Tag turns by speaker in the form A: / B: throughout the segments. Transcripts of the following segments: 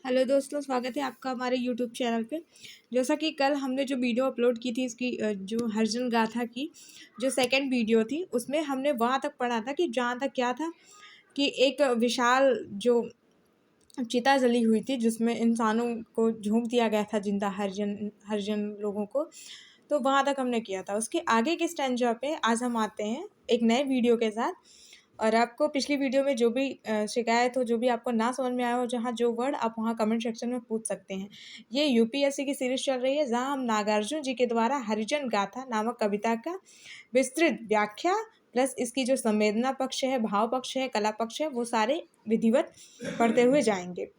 A: Hello दोस्तों, स्वागत है आपका हमारे यूट्यूब चैनल पे। जैसा कि कल हमने जो वीडियो अपलोड की थी इसकी जो हरिजन गाथा की जो सेकंड वीडियो थी, उसमें हमने वहाँ तक पढ़ा था कि जहाँ तक क्या था कि एक विशाल जो चिता जली हुई थी जिसमें इंसानों को झोंक दिया गया था, जिंदा हरिजन हरिजन लोगों को। तो वहाँ तक हमने किया था। उसके आगे के स्टैंजा पे आज हम आते हैं एक नए वीडियो के साथ। और आपको पिछली वीडियो में जो भी शिकायत हो, जो भी आपको ना समझ में आया हो, जहाँ जो वर्ड आप वहाँ कमेंट सेक्शन में पूछ सकते हैं। ये यूपीएससी की सीरीज चल रही है जहाँ हम नागार्जुन जी के द्वारा हरिजन गाथा नामक कविता का विस्तृत व्याख्या प्लस इसकी जो संवेदना पक्ष है, भाव पक्ष है, कला पक्ष है, वो सारे विधिवत पढ़ते हुए जाएंगे।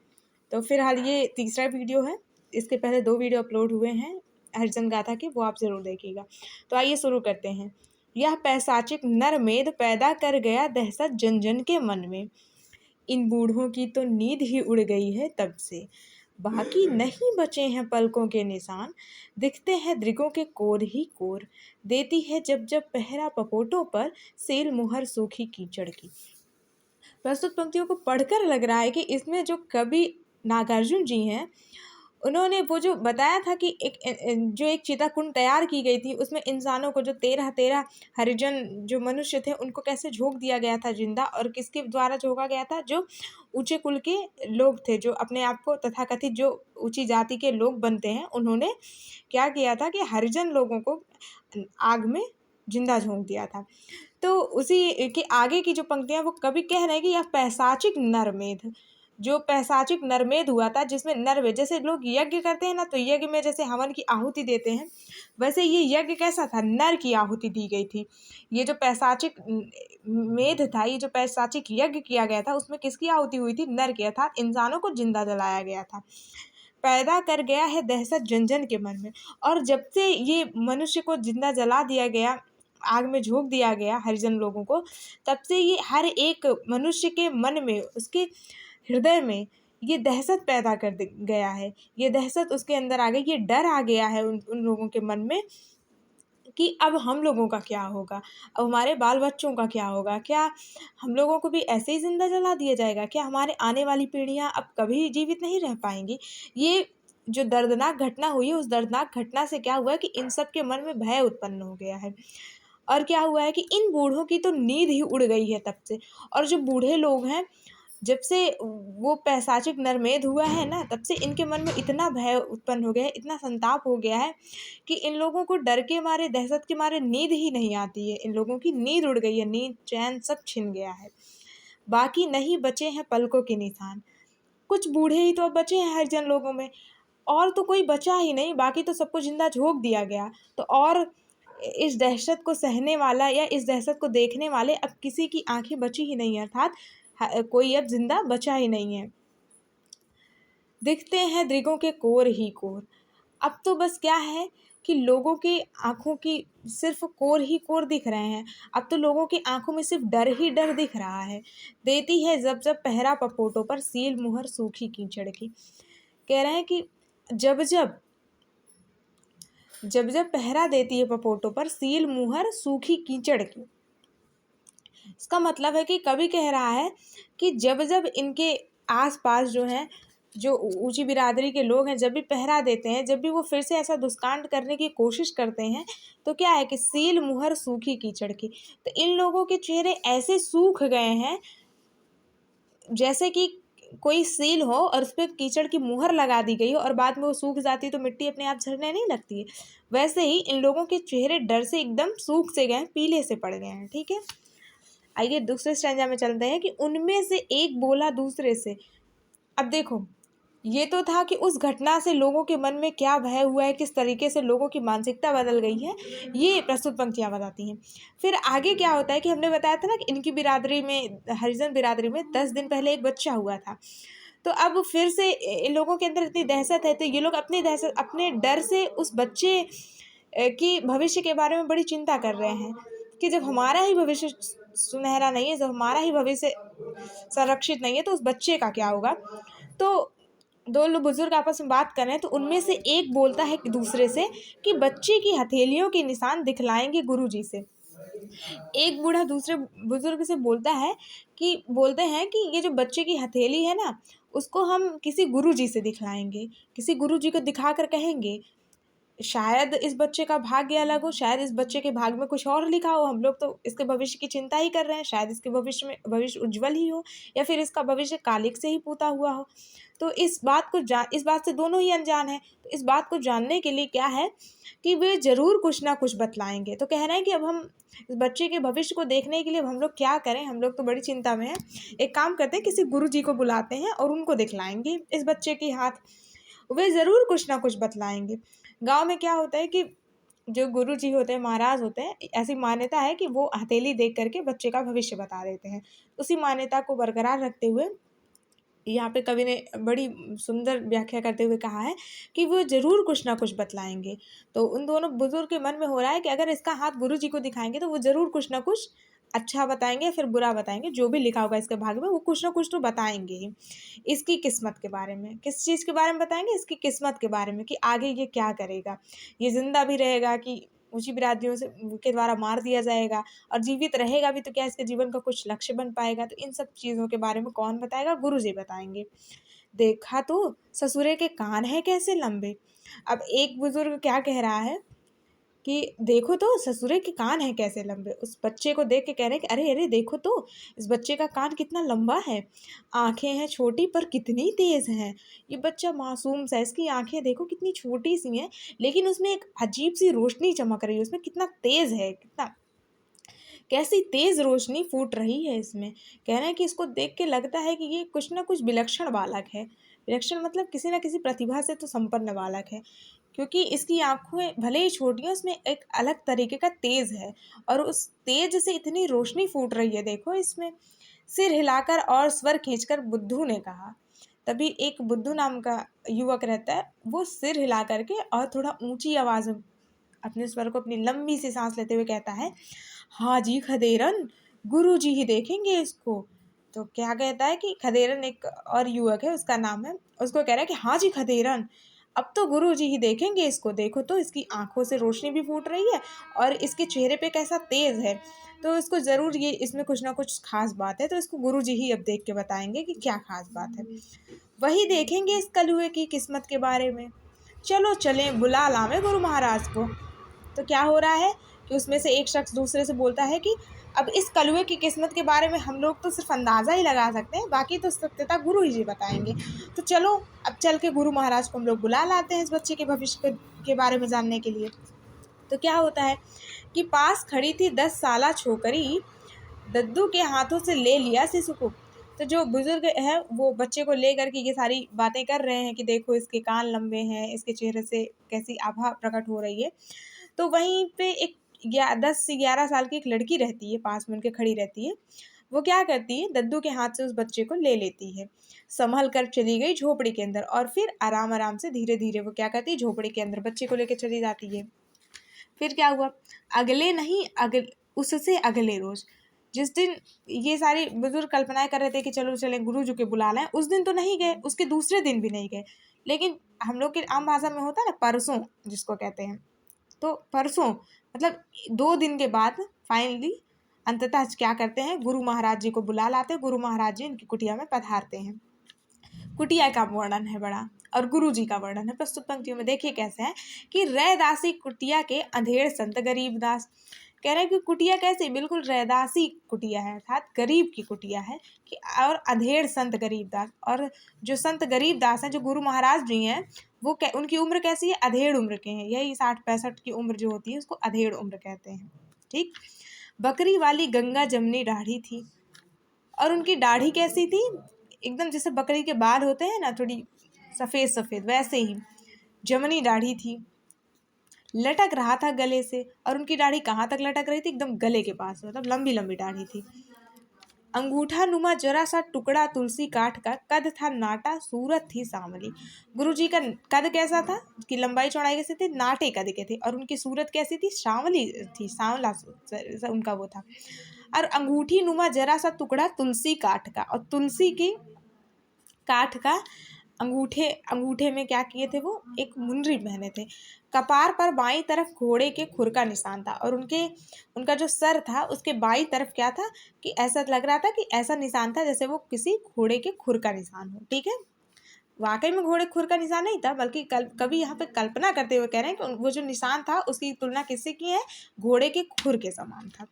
A: तो फिलहाल ये तीसरा वीडियो है। इसके पहले 2 वीडियो अपलोड हुए हैं हरिजन गाथा के, वो आप ज़रूर देखिएगा। तो आइए शुरू करते हैं। यह पैशाचिक नरमेध पैदा कर गया दहशत जन जन के मन में। इन बूढ़ों की तो नींद ही उड़ गई है तब से। बाकी नहीं बचे हैं पलकों के निशान। दिखते हैं दृगों के कोर ही कोर। देती है जब जब पहरा पपोटों पर सील मुहर सूखी कीचड़ की। प्रस्तुत पंक्तियों को पढ़कर लग रहा है कि इसमें जो कवि नागार्जुन जी हैं, उन्होंने वो जो बताया था कि एक चिता कुंड तैयार की गई थी, उसमें इंसानों को जो 13 हरिजन जो मनुष्य थे उनको कैसे झोंक दिया गया था जिंदा, और किसके द्वारा झोंका गया था? जो ऊंचे कुल के लोग थे, जो अपने आप को तथाकथित जो ऊंची जाति के लोग बनते हैं, उन्होंने क्या किया था कि हरिजन लोगों को आग में जिंदा झोंक दिया था। तो उसी के आगे की जो पंक्तियां वो कवि कह रहे हैं कि यह पैशाचिक नरमेध, जो पैशाचिक नरमेध हुआ था, जिसमें नरमेध जैसे लोग यज्ञ करते हैं ना, तो यज्ञ में जैसे हवन की आहुति देते हैं, वैसे ये यज्ञ कैसा था? नर की आहुति दी गई थी। ये जो पैशाचिक मेध था, ये जो पैशाचिक यज्ञ किया गया था, उसमें किसकी आहुति हुई थी? नर की, अर्थात इंसानों को जिंदा जलाया गया था। पैदा कर गया है दहशत जन जन के मन में। और जब से ये मनुष्य को जिंदा जला दिया गया, आग में झोंक दिया गया हरिजन लोगों को, तब से ये हर एक मनुष्य के मन में, उसके हृदय में ये दहशत पैदा कर गया है। ये दहशत उसके अंदर आ गई, ये डर आ गया है उन लोगों के मन में कि अब हम लोगों का क्या होगा, अब हमारे बाल बच्चों का क्या होगा, क्या हम लोगों को भी ऐसे ही जिंदा जला दिया जाएगा? क्या हमारे आने वाली पीढ़ियां अब कभी जीवित नहीं रह पाएंगी? ये जो दर्दनाक घटना हुई है, उस दर्दनाक घटना से क्या हुआ है कि इन सब के मन में भय उत्पन्न हो गया है। और क्या हुआ है कि इन बूढ़ों की तो नींद ही उड़ गई है तब से। और जो बूढ़े लोग हैं, जब से वो पैशाचिक नरमेध हुआ है ना, तब से इनके मन में इतना भय उत्पन्न हो गया है, इतना संताप हो गया है कि इन लोगों को डर के मारे, दहशत के मारे नींद ही नहीं आती है। इन लोगों की नींद उड़ गई है, नींद चैन सब छिन गया है। बाकी नहीं बचे हैं पलकों के निशान। कुछ बूढ़े ही तो अब बचे हैं हरिजन लोगों में, और तो कोई बचा ही नहीं। बाकी तो सबको जिंदा झोंक दिया गया। तो और इस दहशत को सहने वाला या इस दहशत को देखने वाले अब किसी की आंखें बची ही नहीं है, अर्थात कोई अब जिंदा बचा ही नहीं है। दिखते हैं दृगों के कोर ही कोर। अब तो बस क्या है कि लोगों की आंखों की सिर्फ कोर ही कोर दिख रहे हैं। अब तो लोगों की आंखों में सिर्फ डर ही डर दिख रहा है। देती है जब जब पहरा पपोटों पर सील मुहर सूखी कीचड़ की। कह रहे हैं कि जब जब जब जब पहरा देती है पपोटों पर सील मुहर सूखी कीचड़ की। इसका मतलब है कि कवि कह रहा है कि जब जब इनके आसपास जो है, जो ऊंची बिरादरी के लोग हैं, जब भी पहरा देते हैं, जब भी वो फिर से ऐसा दुष्कांड करने की कोशिश करते हैं, तो क्या है कि सील मुहर सूखी कीचड़ की। तो इन लोगों के चेहरे ऐसे सूख गए हैं जैसे कि कोई सील हो और उस पर कीचड़ की मुहर लगा दी गई हो, और बाद में वो सूख जाती है तो मिट्टी अपने आप झड़ने नहीं लगती है। वैसे ही इन लोगों के चेहरे डर से एकदम सूख से गए हैं, पीले से पड़ गए हैं। ठीक है, आइए दूसरे स्टैंजा में चलते हैं कि उनमें से एक बोला दूसरे से। अब देखो, ये तो था कि उस घटना से लोगों के मन में क्या भय हुआ है, किस तरीके से लोगों की मानसिकता बदल गई है, ये प्रस्तुत पंक्तियां बताती हैं। फिर आगे क्या होता है कि हमने बताया था ना कि इनकी बिरादरी में, हरिजन बिरादरी में 10 दिन पहले एक बच्चा हुआ था। तो अब फिर से इन लोगों के अंदर इतनी दहशत है, तो ये लोग अपनी दहशत, अपने डर से उस बच्चे की भविष्य के बारे में बड़ी चिंता कर रहे हैं कि जब हमारा ही भविष्य सुनहरा नहीं है, जब हमारा ही भविष्य संरक्षित नहीं है, तो उस बच्चे का क्या होगा। तो दो लोग बुजुर्ग आपस में बात कर रहे हैं, तो उनमें से एक बोलता है दूसरे से कि बच्चे की हथेलियों के निशान दिखलाएंगे गुरुजी से। एक बूढ़ा दूसरे बुजुर्ग से बोलते हैं कि ये जो बच्चे की हथेली है ना, उसको हम किसी गुरुजी से दिखलाएंगे, किसी गुरुजी को दिखा कर कहेंगे शायद इस बच्चे का भाग्य अलग हो, शायद इस बच्चे के भाग्य में कुछ और लिखा हो, हम लोग तो इसके भविष्य की चिंता ही कर रहे हैं, शायद इसके भविष्य में भविष्य उज्जवल ही हो, या फिर इसका भविष्य कालिक से ही पूता हुआ हो। तो इस बात से दोनों ही अनजान हैं। तो इस बात को जानने के लिए क्या है कि वे ज़रूर कुछ ना कुछ बतलाएंगे। तो कह रहे हैं कि अब हम इस बच्चे के भविष्य को देखने के लिए हम लोग क्या करें, हम लोग तो बड़ी चिंता में हैं। एक काम करते हैं, किसी गुरु जी को बुलाते हैं और उनको दिखलाएंगे इस बच्चे के हाथ, वे ज़रूर कुछ ना कुछ बतलाएंगे। गांव में क्या होता है कि जो गुरु जी होते हैं, महाराज होते हैं, ऐसी मान्यता है कि वो हथेली देख करके बच्चे का भविष्य बता देते हैं। उसी मान्यता को बरकरार रखते हुए यहाँ पे कवि ने बड़ी सुंदर व्याख्या करते हुए कहा है कि वो ज़रूर कुछ ना कुछ बतलाएंगे। तो उन दोनों बुजुर्ग के मन में हो रहा है कि अगर इसका हाथ गुरु जी को दिखाएंगे तो वो ज़रूर कुछ ना कुछ अच्छा बताएंगे, फिर बुरा बताएंगे, जो भी लिखा होगा इसके भाग्य में वो कुछ ना कुछ तो बताएंगे ही। इसकी किस्मत के बारे में, किस चीज़ के बारे में बताएंगे, इसकी किस्मत के बारे में कि आगे ये क्या करेगा, ये जिंदा भी रहेगा कि ऊंची बिरादरियों से के द्वारा मार दिया जाएगा, और जीवित रहेगा भी तो क्या इसके जीवन का कुछ लक्ष्य बन पाएगा। तो इन सब चीज़ों के बारे में कौन बताएगा, गुरु जी बताएंगे। देखा तो ससुरे के कान है कैसे लंबे। अब एक बुजुर्ग क्या कह रहा है कि देखो तो ससुरे के कान हैं कैसे लंबे। उस बच्चे को देख के कह रहे हैं कि अरे अरे देखो तो इस बच्चे का कान कितना लंबा है, आंखें हैं छोटी पर कितनी तेज हैं। ये बच्चा मासूम सा, इसकी आंखें देखो कितनी छोटी सी हैं, लेकिन उसमें एक अजीब सी रोशनी चमक रही है, उसमें कितना तेज है, कितना कैसी तेज रोशनी फूट रही है इसमें। कह रहे हैं कि इसको देख के लगता है कि ये कुछ ना कुछ विलक्षण बालक है। विलक्षण मतलब किसी न किसी प्रतिभा से तो संपन्न बालक है, क्योंकि इसकी आंखें भले ही छोटी हैं, उसमें एक अलग तरीके का तेज है, और उस तेज से इतनी रोशनी फूट रही है देखो इसमें। सिर हिलाकर और स्वर खींचकर बुद्धू ने कहा। तभी एक बुद्धू नाम का युवक रहता है, वो सिर हिला करके और थोड़ा ऊंची आवाज में अपने स्वर को, अपनी लंबी सी सांस लेते हुए कहता है, हाजी खदेरन, गुरु जी ही देखेंगे इसको। तो क्या कहता है कि खदेरन एक और युवक है, उसका नाम है, उसको कह रहा है कि हाँ जी खदेरन, अब तो गुरु जी ही देखेंगे इसको। देखो तो इसकी आंखों से रोशनी भी फूट रही है और इसके चेहरे पे कैसा तेज है, तो इसको ज़रूर ये इसमें कुछ ना कुछ खास बात है। तो इसको गुरु जी ही अब देख के बताएंगे कि क्या खास बात है। वही देखेंगे इस कलुए की किस्मत के बारे में। चलो चलें, बुला लावे गुरु महाराज को। तो क्या हो रहा है कि उसमें से एक शख्स दूसरे से बोलता है कि अब इस कलुए की किस्मत के बारे में हम लोग तो सिर्फ अंदाज़ा ही लगा सकते हैं, बाकी तो सत्यता गुरु ही जी बताएंगे। तो चलो अब चल के गुरु महाराज को हम लोग बुला लाते हैं इस बच्चे के भविष्य के बारे में जानने के लिए। तो क्या होता है कि पास खड़ी थी 10 साला छोकरी, दद्दू के हाथों से ले लिया शिशु को। तो जो बुजुर्ग है वो बच्चे को ले करके ये सारी बातें कर रहे हैं कि देखो इसके कान लंबे हैं, इसके चेहरे से कैसी आभा प्रकट हो रही है। तो वहीं पे एक 10 से 11 साल की एक लड़की रहती है, पास में उनके खड़ी रहती है। वो क्या करती है, दद्दू के हाथ से उस बच्चे को ले लेती है, संभल कर चली गई झोपड़ी के अंदर, और फिर आराम आराम से धीरे धीरे वो क्या करती है, झोपड़ी के अंदर बच्चे को लेकर चली जाती है। फिर क्या हुआ, अगले नहीं उससे अगले रोज, जिस दिन ये सारी बुजुर्ग कल्पनाएं कर रहे थे कि चलो चले गुरु जी के बुला लाएं, उस दिन तो नहीं गए, उसके दूसरे दिन भी नहीं गए। लेकिन हम लोग की आम भाषा में होता है ना परसों जिसको कहते हैं, तो परसों मतलब 2 दिन के बाद फाइनली अंततः क्या करते हैं, गुरु महाराज जी को बुला लाते हैं। गुरु महाराज जी इनकी कुटिया में पधारते हैं। कुटिया का वर्णन है बड़ा, और गुरु जी का वर्णन है प्रस्तुत पंक्तियों में। देखिए कैसे है कि रैदासी कुटिया के अंधेड़ संत गरीब दास। कह रहे हैं कि कुटिया कैसे, बिल्कुल रैदासी कुटिया है, अर्थात गरीब की कुटिया है कि, और अंधेड़ संत गरीब दास। और जो संत गरीब दास हैं, जो गुरु महाराज जी हैं, वो उनकी उम्र कैसी है, अधेड़ उम्र के हैं। यही 60-65 की उम्र जो होती है उसको अधेड़ उम्र कहते हैं। ठीक, बकरी वाली गंगा जमनी दाढ़ी थी, और उनकी दाढ़ी कैसी थी, एकदम जैसे बकरी के बाल होते हैं ना, थोड़ी सफ़ेद सफ़ेद, वैसे ही जमनी दाढ़ी थी, लटक रहा था गले से। और उनकी दाढ़ी कहाँ तक लटक रही थी, एकदम गले के पास, मतलब लंबी लंबी दाढ़ी थी। अंगूठा नुमा जरा सा टुकड़ा तुलसी काठ का, कद था नाटा, सूरत थी सांवली। गुरुजी का कद कैसा था कि लंबाई चौड़ाई कैसे थी, नाटे कद के थे, और उनकी सूरत कैसी थी, सांवली थी, सांवला उनका वो था। और अंगूठी नुमा जरा सा टुकड़ा तुलसी काठ का, और तुलसी की काठ का अंगूठे में क्या किए थे, वो एक मुंदरी पहने थे। कपार पर बाईं तरफ घोड़े के खुर का निशान था, और उनका जो सर था उसके बाईं तरफ क्या था कि ऐसा लग रहा था कि ऐसा निशान था जैसे वो किसी घोड़े के खुर का निशान हो। ठीक है, वाकई में घोड़े खुर का निशान नहीं था, बल्कि कवि यहाँ पे कल्पना करते हुए कह रहे हैं कि वो जो निशान था उसकी तुलना किससे की है, घोड़े के खुर के समान था।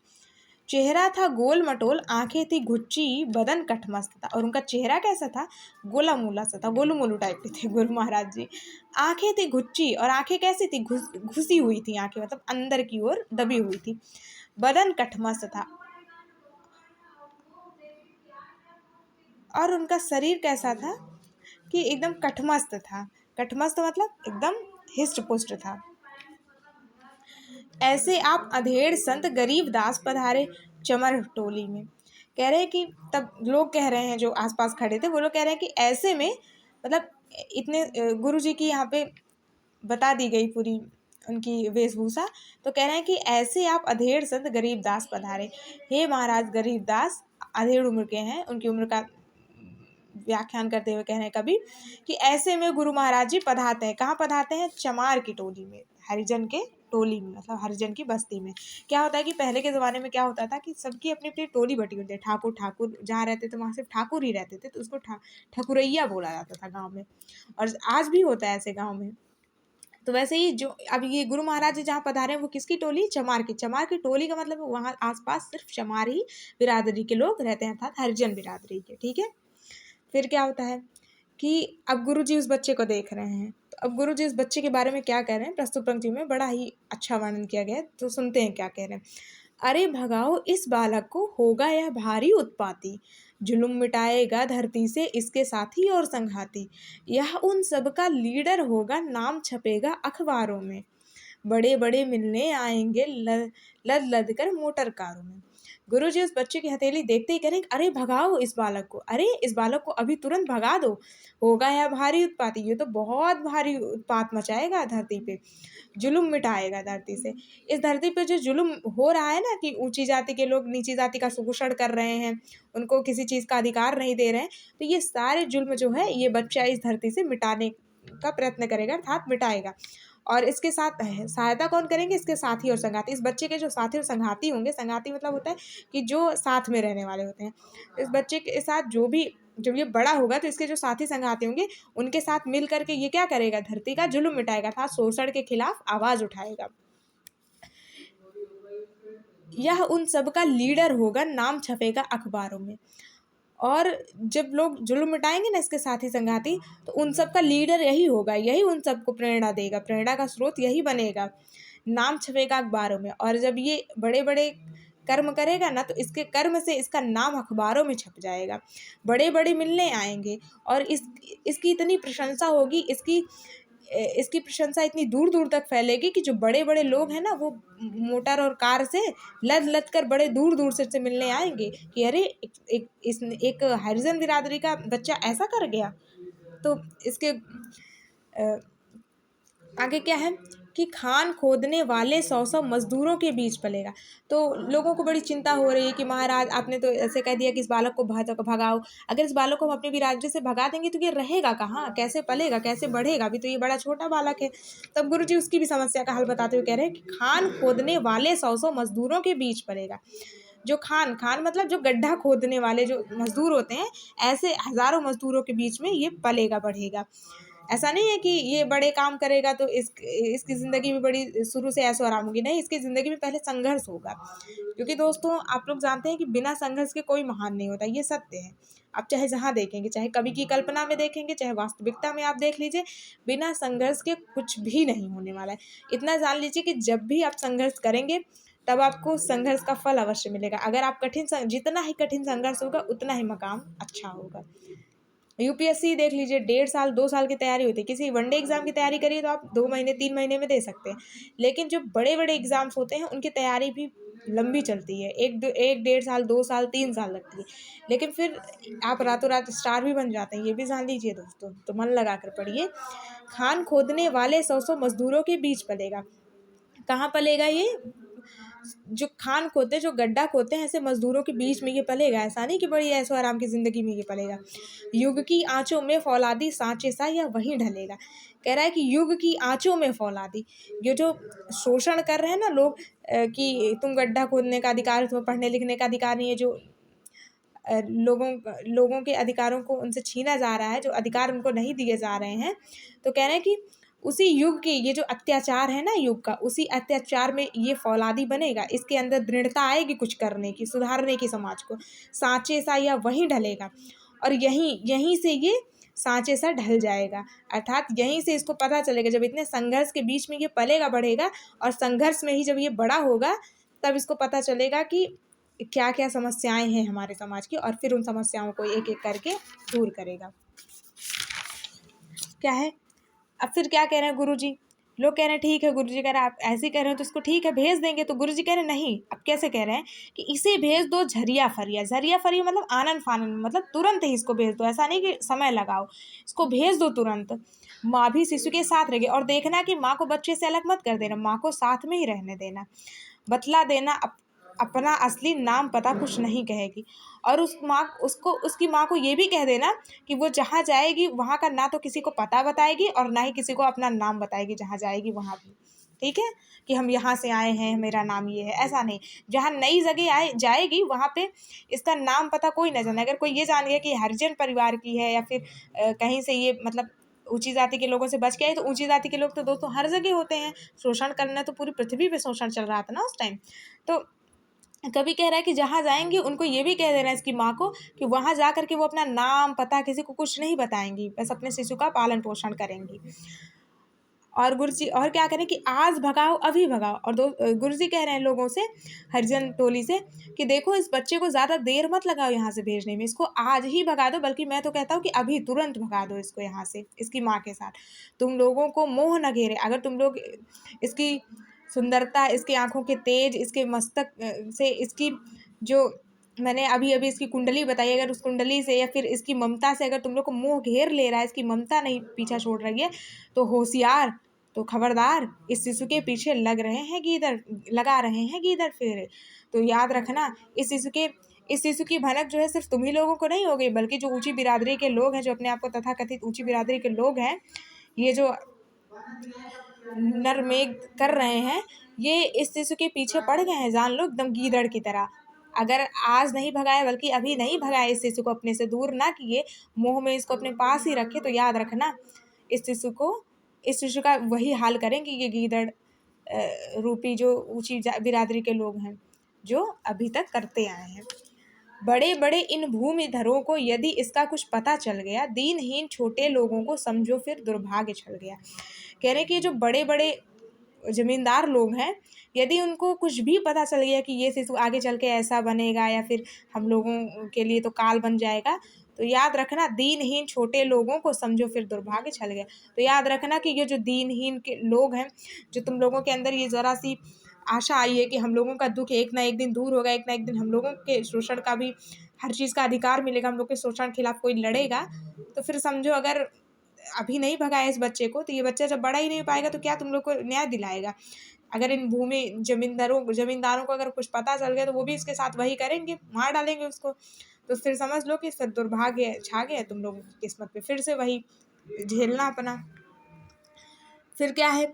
A: चेहरा था गोल मटोल, आंखें थी घुच्ची, बदन कठमस्त था। और उनका चेहरा कैसा था, गोला मोला सा था, गोलू मोलू टाइप के थे गुरु महाराज जी। आंखें थी घुच्ची, और आंखें कैसी थी, घुसी हुई थी आंखें, मतलब अंदर की ओर दबी हुई थी। बदन कठमस्त था, और उनका शरीर कैसा था कि एकदम कठमस्त था। कठमस्त मतलब एकदम हिस्ट पुष्ट था। ऐसे आप अधेड़ संत गरीब दास पधारे चमर टोली में। कह रहे हैं कि तब लोग कह रहे हैं, जो आसपास खड़े थे वो लोग कह रहे हैं कि ऐसे में, मतलब इतने गुरु जी की यहाँ पे बता दी गई पूरी उनकी वेशभूषा। तो कह रहे हैं कि ऐसे आप अधेड़ संत गरीब दास पधारे। हे महाराज गरीब दास अधेड़ उम्र के हैं, उनकी उम्र का व्याख्यान करते हुए कह रहे हैं कभी कि ऐसे में गुरु महाराज जी पधारते हैं। कहाँ पधारते हैं, चमार की टोली में, हरिजन के टोली में, मतलब हरिजन की बस्ती में। क्या होता है कि पहले के ज़माने में क्या होता था कि सबकी अपनी अपनी टोली बटी होती है। ठाकुर ठाकुर जहाँ रहते थे वहाँ सिर्फ ठाकुर ही रहते थे, तो उसको ठकुरैया बोला जाता था गाँव में। और आज भी होता है ऐसे गाँव में। तो वैसे ही जो अब ये गुरु महाराज जी जहाँ पधारे हैं वो किसकी टोली, चमार की। चमार की टोली का मतलब वहाँ आसपास सिर्फ चमार ही बिरादरी के लोग रहते हैं, अर्थात हरिजन बिरादरी के। ठीक है। फिर क्या होता है कि अब गुरुजी उस बच्चे को देख रहे हैं। तो अब गुरुजी उस बच्चे के बारे में क्या कह रहे हैं, प्रस्तुत पंक्ति में बड़ा ही अच्छा वर्णन किया गया है, तो सुनते हैं क्या कह रहे हैं। अरे भगाओ इस बालक को, होगा यह भारी उत्पाती, जुलुम मिटाएगा धरती से इसके साथी और संघाती। यह उन सबका लीडर होगा, नाम छपेगा अखबारों में, बड़े बड़े मिलने आएंगे लद लद कर मोटर कारों में। गुरुजी उस बच्चे की हथेली देखते ही करेंगे, अरे भगाओ इस बालक को, अरे इस बालक को अभी तुरंत भगा दो, होगा यह भारी उत्पाती, ये तो बहुत भारी उत्पात मचाएगा धरती पे, जुल्म मिटाएगा धरती से। इस धरती पे जो जुल्म हो रहा है ना, कि ऊंची जाति के लोग नीची जाति का शोषण कर रहे हैं, उनको किसी चीज़ का अधिकार नहीं दे रहे हैं, तो ये सारे जुल्म जो है ये बच्चा इस धरती से मिटाने का प्रयत्न करेगा, अर्थात मिटाएगा। और इसके साथ सहायता कौन करेंगे, इसके साथी और संगाती। इस बच्चे के जो साथी और संगाती होंगे, संगाती मतलब होता है कि जो साथ में रहने वाले होते हैं। इस बच्चे के साथ जो भी, जब ये बड़ा होगा तो इसके जो साथी संगाती होंगे उनके साथ मिल करके ये क्या करेगा, धरती का जुल्म मिटाएगा, अर्थात शोषण के खिलाफ आवाज उठाएगा। यह उन सबका लीडर होगा, नाम छपेगा अखबारों में। और जब लोग जुल्म मिटाएंगे ना इसके साथी संगाती, तो उन सब का लीडर यही होगा, यही उन सबको प्रेरणा देगा, प्रेरणा का स्रोत यही बनेगा, नाम छपेगा अखबारों में। और जब ये बड़े बड़े कर्म करेगा ना, तो इसके कर्म से इसका नाम अखबारों में छप जाएगा, बड़े बड़े मिलने आएंगे, और इसकी इतनी प्रशंसा होगी, इसकी प्रशंसा इतनी दूर दूर तक फैलेगी कि जो बड़े बड़े लोग हैं ना, वो मोटर और कार से लद लद कर बड़े दूर दूर से मिलने आएंगे कि अरे एक हरिजन बिरादरी का बच्चा ऐसा कर गया। तो इसके आगे क्या है कि खान खोदने वाले 100 मजदूरों के बीच पलेगा। तो लोगों को बड़ी चिंता हो रही है कि महाराज आपने तो ऐसे कह दिया कि इस बालक को भगाओ, अगर इस बालक को हम अपने बिरादरी से भगा देंगे तो ये रहेगा कहाँ, कैसे पलेगा, कैसे बढ़ेगा, अभी तो ये बड़ा छोटा बालक है। तब गुरु जी उसकी भी समस्या का हल बताते हुए कह रहे हैं कि खान खोदने वाले 100 मजदूरों के बीच पलेगा। जो खान खान मतलब जो गड्ढा खोदने वाले जो मजदूर होते हैं, ऐसे हजारों मजदूरों के बीच में ये पलेगा, बढ़ेगा। ऐसा नहीं है कि ये बड़े काम करेगा तो इसकी ज़िंदगी में बड़ी शुरू से ऐशो आराम होगी, नहीं, इसकी ज़िंदगी में पहले संघर्ष होगा। क्योंकि दोस्तों आप लोग जानते हैं कि बिना संघर्ष के कोई महान नहीं होता, ये सत्य है। आप चाहे जहाँ देखेंगे, चाहे कवि की कल्पना में देखेंगे, चाहे वास्तविकता में आप देख लीजिए, बिना संघर्ष के कुछ भी नहीं होने वाला है। इतना जान लीजिए कि जब भी आप संघर्ष करेंगे तब आपको संघर्ष का फल अवश्य मिलेगा। अगर आप जितना ही कठिन संघर्ष होगा उतना ही मकाम अच्छा होगा। यूपीएससी देख लीजिए, 1.5 साल 2 साल की तैयारी होती है। किसी वनडे एग्जाम की तैयारी करिए तो आप 2 महीने 3 महीने में दे सकते हैं, लेकिन जो बड़े बड़े एग्जाम्स होते हैं उनकी तैयारी भी लंबी चलती है, 1 1.5 साल 2 साल 3 साल लगती है। लेकिन फिर आप रातों रात स्टार भी बन जाते हैं, ये भी जान लीजिए दोस्तों, तो मन लगा कर पढ़िए। खान खोदने वाले 100 मजदूरों के बीच पलेगा। कहाँ पलेगा ये, जो खान खोदते, जो गड्ढा खोदते हैं, ऐसे मजदूरों के बीच में ये पलेगा। ऐसा नहीं कि बड़ी ऐशो आराम की जिंदगी में ये पलेगा। युग की आंचों में फौलादी सांचे सा या वहीं ढलेगा। कह रहा है कि युग की आंचों में फौलादी, ये जो शोषण कर रहे हैं ना लोग, कि तुम गड्ढा खोदने का अधिकार, तुम्हें पढ़ने लिखने का अधिकार नहीं है, जो लोगों के अधिकारों को उनसे छीना जा रहा है, जो अधिकार उनको नहीं दिए जा रहे हैं। तो कह रहे हैं कि उसी युग के ये जो अत्याचार है ना युग का, उसी अत्याचार में ये फौलादी बनेगा, इसके अंदर दृढ़ता आएगी कुछ करने की, सुधारने की समाज को, सांचे सा या वहीं ढलेगा और यहीं से ये सांचे सा ढल जाएगा। अर्थात यहीं से इसको पता चलेगा, जब इतने संघर्ष के बीच में ये पलेगा बढ़ेगा और संघर्ष में ही जब ये बड़ा होगा तब इसको पता चलेगा कि क्या क्या समस्याएं हैं हमारे समाज की, और फिर उन समस्याओं को एक एक करके दूर करेगा। क्या है, अब फिर क्या कह रहे हैं गुरुजी, लोग कह रहे हैं ठीक है गुरुजी कह रहे हैं, आप ऐसे कह रहे हो तो इसको ठीक है भेज देंगे। तो गुरुजी कह रहे हैं नहीं, अब कैसे कह रहे हैं कि इसे भेज दो झरिया फरिया। झरिया फरिया मतलब आनन फानन, मतलब तुरंत ही इसको भेज दो, ऐसा नहीं कि समय लगाओ, इसको भेज दो तुरंत। माँ भी शिशु के साथ रहेगी, और देखना कि माँ को बच्चे से अलग मत कर देना, माँ को साथ में ही रहने देना, बतला देना अपना असली नाम पता कुछ नहीं कहेगी। और उसकी माँ को ये भी कह देना कि वो जहाँ जाएगी वहाँ का ना तो किसी को पता बताएगी और ना ही किसी को अपना नाम बताएगी जहाँ जाएगी वहाँ भी, ठीक है, कि हम यहाँ से आए हैं, मेरा नाम ये है, ऐसा नहीं। जहाँ नई जगह जाएगी वहाँ पे इसका नाम पता कोई न जाने। अगर कोई ये जान गया कि हरिजन परिवार की है या फिर कहीं से ये मतलब ऊंची जाति के लोगों से बच के आए, तो ऊंची जाति के लोग तो दोस्तों हर जगह होते हैं, शोषण करना तो पूरी पृथ्वी पे शोषण चल रहा था ना उस टाइम। तो कभी कह रहा है कि जहाँ जाएंगी उनको ये भी कह देना है इसकी माँ को कि वहाँ जा करके वो अपना नाम पता किसी को कुछ नहीं बताएंगी, बस अपने शिशु का पालन पोषण करेंगी। और गुरुजी और क्या करें कि आज भगाओ अभी भगाओ। और गुरुजी कह रहे हैं लोगों से, हरिजन टोली से, कि देखो इस बच्चे को ज़्यादा देर मत लगाओ यहाँ से भेजने में, इसको आज ही भगा दो, बल्कि मैं तो कहता हूँ कि अभी तुरंत भगा दो इसको यहाँ से इसकी माँ के साथ। तुम लोगों को मोह न घेरे, अगर तुम लोग इसकी सुंदरता, इसकी आँखों के तेज, इसके मस्तक से, इसकी जो मैंने अभी अभी इसकी कुंडली बताई, अगर उस कुंडली से या फिर इसकी ममता से अगर तुम लोग को मोह घेर ले रहा है, इसकी ममता नहीं पीछा छोड़ रही है, तो होशियार, तो खबरदार, इस शिशु के पीछे लगा रहे हैं गीदड़ फेरे। तो याद रखना, इस शिशु की भनक जो है सिर्फ तुम ही लोगों को नहीं होगी, बल्कि जो ऊंची बिरादरी के लोग हैं, जो अपने आप को तथाकथित ऊंची बिरादरी के लोग हैं, ये जो नरमेघ कर रहे हैं, ये इस शिशु के पीछे पड़ गए हैं, जान लो, एकदम गीदड़ की तरह। अगर आज नहीं भगाए, बल्कि अभी नहीं भगाए, इस शिशु को अपने से दूर ना किए, मोह में इसको अपने पास ही रखे, तो याद रखना इस शिशु का वही हाल करेंगे ये गीदड़ रूपी जो ऊंची बिरादरी के लोग हैं, जो अभी तक करते आए हैं। बड़े बड़े इन भूमिधरों को यदि इसका कुछ पता चल गया, दीनहीन छोटे लोगों को समझो फिर दुर्भाग्य छल गया। कह रहे कि जो बड़े बड़े जमींदार लोग हैं, यदि उनको कुछ भी पता चल गया कि ये शिशु आगे चल के ऐसा बनेगा या फिर हम लोगों के लिए तो काल बन जाएगा, तो याद रखना दीनहीन छोटे लोगों को समझो फिर दुर्भाग्य छल गया। तो याद रखना कि ये जो दीनहीन के लोग हैं, जो तुम लोगों के अंदर ये ज़रा सी आशा आई है कि हम लोगों का दुख एक ना एक दिन दूर होगा, एक ना एक दिन हम लोगों के शोषण का भी हर चीज़ का अधिकार मिलेगा, हम लोग के शोषण के खिलाफ कोई लड़ेगा, तो फिर समझो अगर अभी नहीं भगाया इस बच्चे को, तो ये बच्चा जब बड़ा ही नहीं पाएगा तो क्या तुम लोग को न्याय दिलाएगा। अगर इन जमींदारों को अगर कुछ पता चल गया, तो वो भी इसके साथ वही करेंगे, मार डालेंगे उसको। तो फिर समझ लो कि फिर दुर्भाग्य छा गया तुम लोगों की किस्मत पे, फिर से वही झेलना अपना। फिर क्या है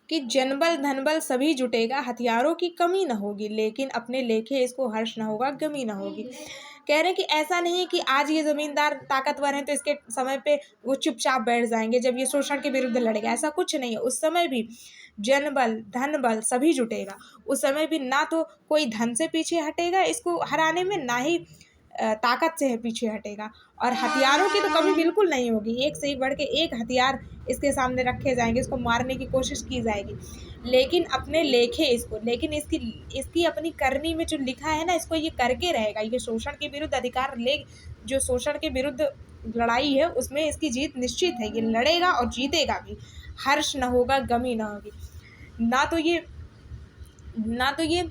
A: कि जनबल धनबल सभी जुटेगा, हथियारों की कमी न होगी, लेकिन अपने लेखे इसको हर्ष न होगा, गमी न होगी। कह रहे हैं कि ऐसा नहीं है कि आज ये जमींदार ताकतवर हैं तो इसके समय पे वो चुपचाप बैठ जाएंगे जब ये शोषण के विरुद्ध लड़ेगा, ऐसा कुछ नहीं है। उस समय भी जनबल धनबल सभी जुटेगा, उस समय भी ना तो कोई धन से पीछे हटेगा इसको हराने में, ना ही ताकत से पीछे हटेगा, और हथियारों की तो कमी बिल्कुल नहीं होगी। एक से एक बढ़ के एक हथियार इसके सामने रखे जाएंगे, इसको मारने की कोशिश की जाएगी, लेकिन अपने लेखे इसको, लेकिन इसकी अपनी करनी में जो लिखा है ना, इसको ये करके रहेगा। ये शोषण के विरुद्ध जो शोषण के विरुद्ध लड़ाई है उसमें इसकी जीत निश्चित है, ये लड़ेगा और जीतेगा भी, हर्ष न होगा, गमी न होगी। ना तो ये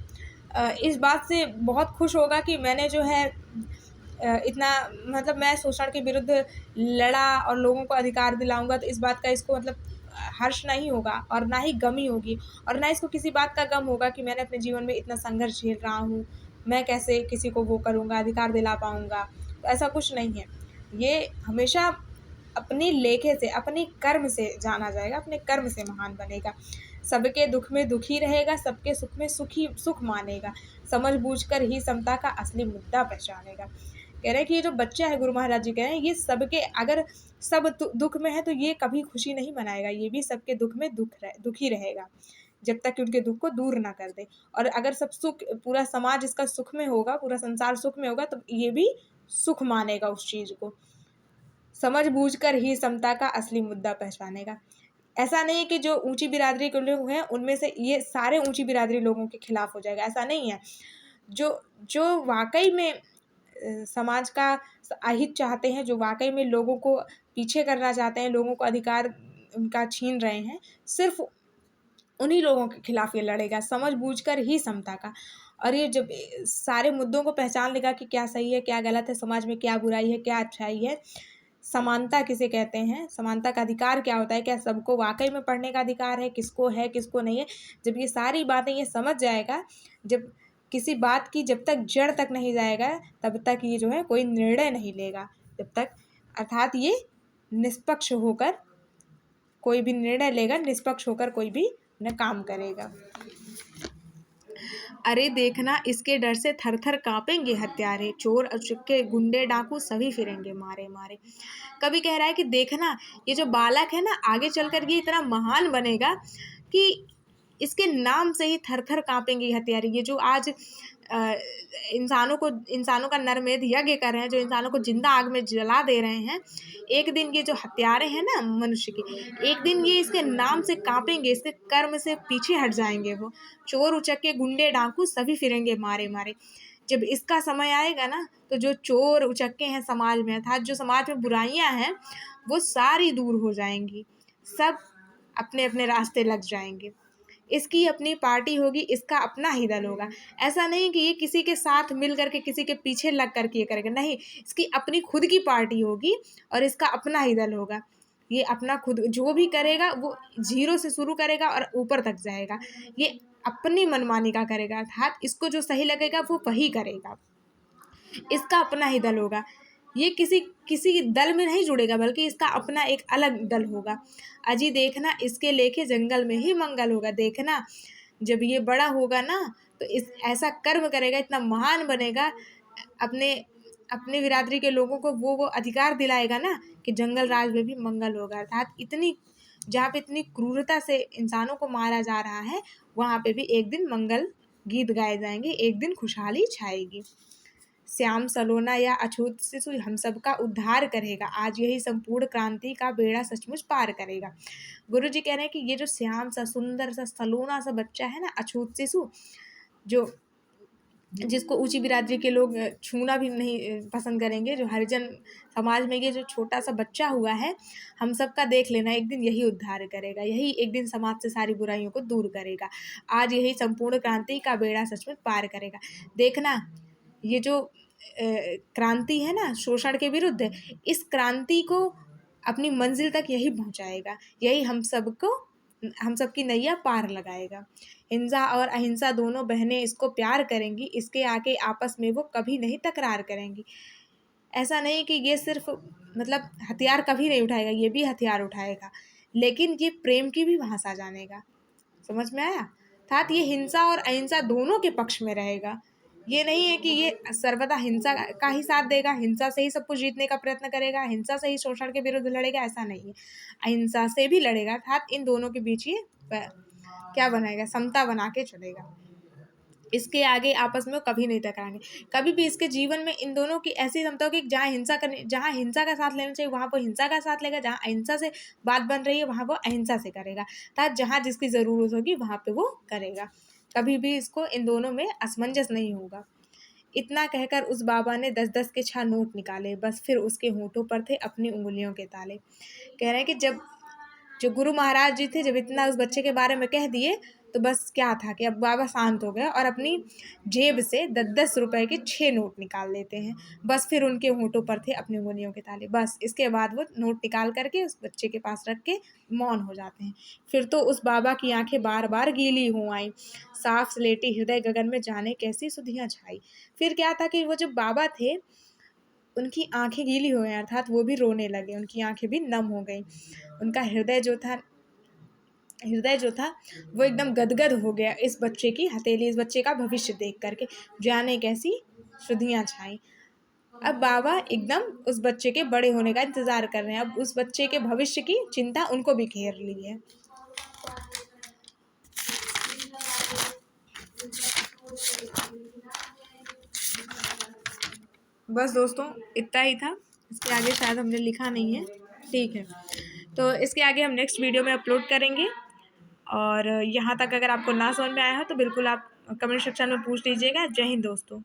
A: इस बात से बहुत खुश होगा कि मैंने जो है इतना मतलब मैं शोषण के विरुद्ध लड़ा और लोगों को अधिकार दिलाऊंगा, तो इस बात का इसको मतलब हर्ष नहीं होगा और ना ही गमी होगी, और ना इसको किसी बात का गम होगा कि मैंने अपने जीवन में इतना संघर्ष झेल रहा हूँ, मैं कैसे किसी को वो करूँगा, अधिकार दिला पाऊँगा। तो ऐसा कुछ नहीं है, ये हमेशा अपनी लेखे से, अपनी कर्म से जाना जाएगा, अपने कर्म से महान बनेगा, सबके दुख में दुखी रहेगा, सबके सुख में सुख मानेगा, समझ बूझकर ही समता का असली मुद्दा पहचानेगा। कह रहे हैं कि ये जो बच्चा है, गुरु महाराज जी कह रहे हैं, ये सबके, अगर सब दुख में है तो ये कभी खुशी नहीं मनाएगा, ये भी सबके दुख में दुखी रहेगा जब तक कि उनके दुख को दूर ना कर दे। और अगर सब सुख, पूरा समाज इसका सुख में होगा, पूरा संसार सुख में होगा, तो ये भी सुख मानेगा उस चीज़ को। समझ बूझ कर ही समता का असली मुद्दा पहचानेगा। ऐसा नहीं है कि जो ऊंची बिरादरी के लोग हैं उनमें से ये सारे ऊंची बिरादरी लोगों के खिलाफ हो जाएगा, ऐसा नहीं है। जो जो वाकई में समाज का अहित चाहते हैं, जो वाकई में लोगों को पीछे करना चाहते हैं, लोगों को अधिकार उनका छीन रहे हैं, सिर्फ उन्हीं लोगों के खिलाफ ये लड़ेगा, समझ बूझ कर ही समता का। और ये जब सारे मुद्दों को पहचान लेगा कि क्या सही है, क्या गलत है, समाज में क्या बुराई है, क्या अच्छाई है, समानता किसे कहते हैं, समानता का अधिकार क्या होता है, क्या सबको वाकई में पढ़ने का अधिकार है किसको नहीं है, जब ये सारी बातें ये समझ जाएगा, जब किसी बात की जब तक जड़ तक नहीं जाएगा तब तक ये जो है कोई निर्णय नहीं लेगा, जब तक, अर्थात ये निष्पक्ष होकर कोई भी निर्णय लेगा, निष्पक्ष होकर कोई भी न काम करेगा। अरे देखना, इसके डर से थर थर कांपेंगे हत्यारे, चोर अचुक्के गुंडे डाकू सभी फिरेंगे मारे मारे। कवि कह रहा है कि देखना, ये जो बालक है ना, आगे चलकर ये इतना महान बनेगा कि इसके नाम से ही थर थर कांपेंगे हत्यारे। ये जो आज इंसानों का नरमेध यज्ञ कर रहे हैं, जो इंसानों को जिंदा आग में जला दे रहे हैं, एक दिन ये जो हत्यारे हैं ना मनुष्य के, एक दिन ये इसके नाम से कांपेंगे, इसके कर्म से पीछे हट जाएंगे। वो चोर उचक्के गुंडे डाकू सभी फिरेंगे मारे मारे। जब इसका समय आएगा ना, तो जो चोर उचक्के हैं समाज में, अर्थात जो समाज में बुराइयां हैं, वो सारी दूर हो जाएंगी, सब अपने अपने रास्ते लग जाएंगे। इसकी अपनी पार्टी होगी, इसका अपना ही दल होगा। ऐसा नहीं कि ये किसी के साथ मिल करके किसी के पीछे लग करके ये करेगा, नहीं, इसकी अपनी खुद की पार्टी होगी और इसका अपना ही दल होगा। ये अपना खुद जो भी करेगा वो जीरो से शुरू करेगा और ऊपर तक जाएगा। ये अपनी मनमानी का करेगा, अर्थात इसको जो सही लगेगा वो वही करेगा, इसका अपना ही दल होगा। ये किसी किसी दल में नहीं जुड़ेगा, बल्कि इसका अपना एक अलग दल होगा। अजी देखना, इसके लेके जंगल में ही मंगल होगा। देखना, जब ये बड़ा होगा ना, तो इस ऐसा कर्म करेगा, इतना महान बनेगा, अपने अपने बिरादरी के लोगों को वो अधिकार दिलाएगा ना कि जंगल राज में भी मंगल होगा। अर्थात इतनी, जहाँ पे इतनी क्रूरता से इंसानों को मारा जा रहा है, वहाँ पे भी एक दिन मंगल गीत गाए जाएंगे, एक दिन खुशहाली छाएगी। श्याम सलोना या अछूत शिशु हम सबका उद्धार करेगा, आज यही संपूर्ण क्रांति का बेड़ा सचमुच पार करेगा। गुरु जी कह रहे हैं कि ये जो श्याम सा, सुंदर सा, सलोना सा बच्चा है ना, अछूत शिशु, जो जिसको ऊंची बिरादरी के लोग छूना भी नहीं पसंद करेंगे, जो हरिजन समाज में ये जो छोटा सा बच्चा हुआ है, हम सबका देख लेना, एक दिन यही उद्धार करेगा, यही एक दिन समाज से सारी बुराइयों को दूर करेगा, आज यही संपूर्ण क्रांति का बेड़ा सचमुच पार करेगा। देखना, ये जो क्रांति है ना शोषण के विरुद्ध, इस क्रांति को अपनी मंजिल तक यही पहुंचाएगा, यही हम सबकी नैया पार लगाएगा। हिंसा और अहिंसा दोनों बहनें इसको प्यार करेंगी, इसके आके आपस में वो कभी नहीं तकरार करेंगी। ऐसा नहीं कि ये सिर्फ मतलब हथियार कभी नहीं उठाएगा, ये भी हथियार उठाएगा, लेकिन ये प्रेम की भी भाषा जानेगा। समझ में आया? अर्थात ये हिंसा और अहिंसा दोनों के पक्ष में रहेगा। ये नहीं है कि ये सर्वदा हिंसा का ही साथ देगा, हिंसा से ही सब कुछ जीतने का प्रयत्न करेगा, हिंसा से ही शोषण के विरुद्ध लड़ेगा, ऐसा नहीं है। अहिंसा से भी लड़ेगा, अर्थात इन दोनों के बीच ये क्या बनाएगा, समता बना के चलेगा। इसके आगे आपस में कभी नहीं टकराएंगे, कभी भी इसके जीवन में इन दोनों की ऐसी समता होगी, जहाँ हिंसा का साथ लेना चाहिए वहाँ वो हिंसा का साथ लेगा, जहाँ अहिंसा से बात बन रही है वहाँ वो अहिंसा से करेगा, अर्थात जहाँ जिसकी ज़रूरत होगी वहाँ पे वो करेगा। कभी भी इसको इन दोनों में असमंजस नहीं होगा। इतना कहकर उस बाबा ने 10-10 के 6 नोट निकाले, बस फिर उसके होंठों पर थे अपनी उंगलियों के ताले। कह रहे हैं कि जब जो गुरु महाराज जी थे, जब इतना उस बच्चे के बारे में कह दिए, तो बस क्या था कि अब बाबा शांत हो गए और अपनी जेब से 10-10 रुपए के 6 नोट निकाल लेते हैं। बस फिर उनके होंठों पर थे अपनी उंगलियों के ताले। बस इसके बाद वो नोट निकाल करके उस बच्चे के पास रख के मौन हो जाते हैं। फिर तो उस बाबा की आंखें बार बार गीली हो आईं, साफ स्लेटी हृदय गगन में जाने कैसी सुधियाँ छाई। फिर क्या था कि वो जब बाबा थे, उनकी आंखें गीली हो गई, अर्थात वो भी रोने लगे, उनकी आंखें भी नम हो गई, उनका हृदय जो था वो एकदम गदगद हो गया इस बच्चे की हथेली, इस बच्चे का भविष्य देख करके, जाने कैसी शुद्धियाँ छाई। अब बाबा एकदम उस बच्चे के बड़े होने का इंतज़ार कर रहे हैं। अब उस बच्चे के भविष्य की चिंता उनको भी घेर ली है। बस दोस्तों इतना ही था, इसके आगे शायद हमने लिखा नहीं है। ठीक है, तो इसके आगे हम नेक्स्ट वीडियो में अपलोड करेंगे। और यहाँ तक अगर आपको ना समझ में आया हो तो बिल्कुल आप कमेंट सेक्शन में पूछ लीजिएगा। जय हिंद दोस्तों।